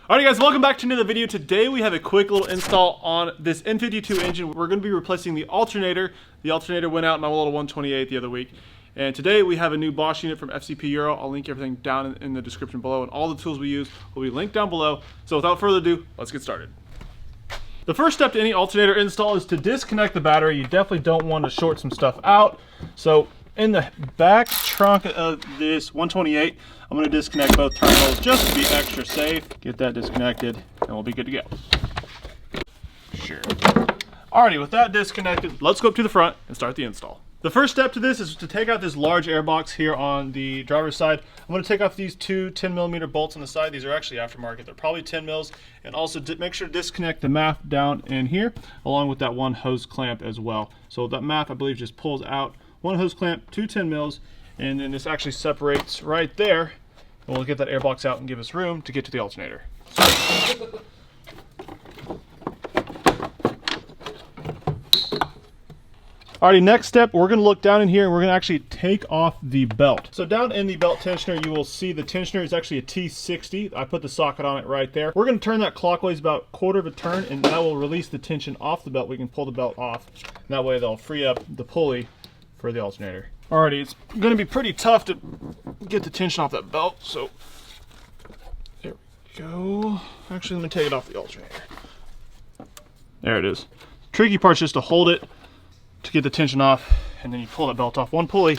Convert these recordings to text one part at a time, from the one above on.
Alright guys, welcome back to another video. Today we have a quick little install on this N52 engine. We're going to be replacing the alternator. The alternator went out in my little 128 the other week. And today we have a new Bosch unit from FCP Euro. I'll link everything down in the description below, and all the tools we use will be linked down below. So without further ado, let's get started. The first step to any alternator install is to disconnect the battery. You definitely don't want to short some stuff out. So in the back trunk of this 128, I'm going to disconnect both terminals just to be extra safe. Get that disconnected and we'll be good to go. Sure. Alrighty, with that disconnected, let's go up to the front and start the install. The first step to this is to take out this large air box here on the driver's side. I'm going to take off these two 10mm bolts on the side. These are actually aftermarket. They're probably 10 mils. And also make sure to disconnect the MAF down in here along with that one hose clamp as well. So that MAF, I believe, just pulls out one hose clamp, two 10 mils, and then this actually separates right there. And we'll get that air box out and give us room to get to the alternator. Alrighty, next step, we're going to look down in here and we're going to actually take off the belt. So down in the belt tensioner, you will see the tensioner is actually a T60. I put the socket on it right there. We're going to turn that clockwise about a quarter of a turn, and that will release the tension off the belt. We can pull the belt off, and that way they'll free up the pulley for the alternator. Alrighty, it's going to be pretty tough to get the tension off that belt, so there we go. Actually, let me take it off the alternator. There it is. The tricky part is just to hold it to get the tension off, and then you pull that belt off one pulley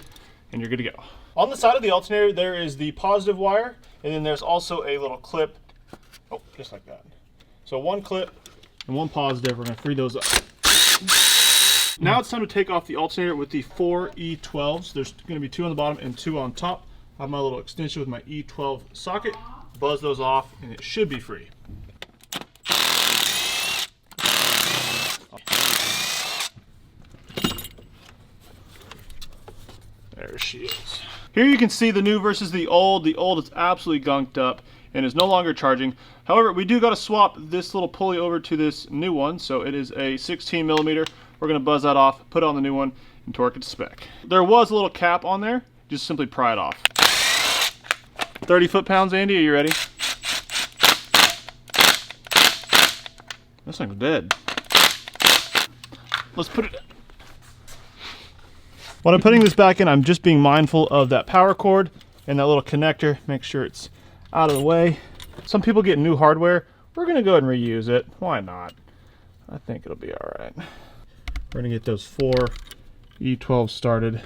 and you're good to go. On the side of the alternator there is the positive wire, and then there's also a little clip, just like that. So one clip and one positive. We're going to free those up. Now it's time to take off the alternator with the 4 E12s. There's going to be two on the bottom and two on top. I have my little extension with my E12 socket. Buzz those off and it should be free. There she is. Here you can see the new versus the old. The old is absolutely gunked up and is no longer charging. However, we do got to swap this little pulley over to this new one. So it is a 16mm. We're going to buzz that off, put it on the new one, and torque it to spec. There was a little cap on there. Just simply pry it off. 30 foot-pounds, Andy, are you ready? This thing's dead. Let's put it in. When I'm putting this back in, I'm just being mindful of that power cord and that little connector. Make sure it's out of the way. Some people get new hardware. We're going to go ahead and reuse it. Why not? I think it'll be all right. We're going to get those 4 E12 started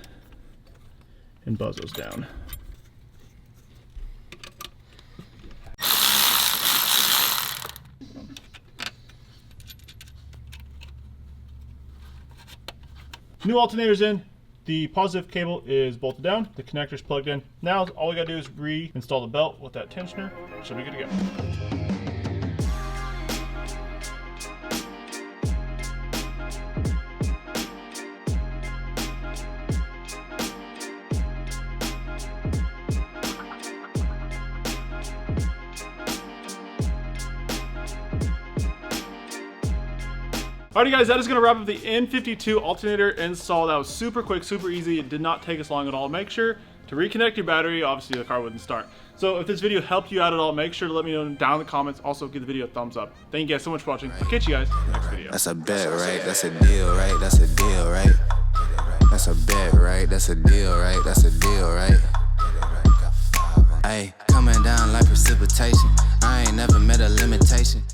and buzz those down. New alternator's in. The positive cable is bolted down, the connector's plugged in. Now all we gotta do is reinstall the belt with that tensioner. Should be good to go. Alrighty guys, that is going to wrap up the N52 alternator install. That was super quick, super easy. It did not take us long at all. Make sure to reconnect your battery. Obviously the car wouldn't start. So if this video helped you out at all, make sure to let me know down in the comments. Also give the video a thumbs up. Thank you guys so much for watching. I'll catch you guys in the next video. That's a bet, right? That's a deal, right? That's a deal, right? That's a bet, right? That's a deal, right? That's a deal, right? Ay, coming down like precipitation. I ain't never met a limit.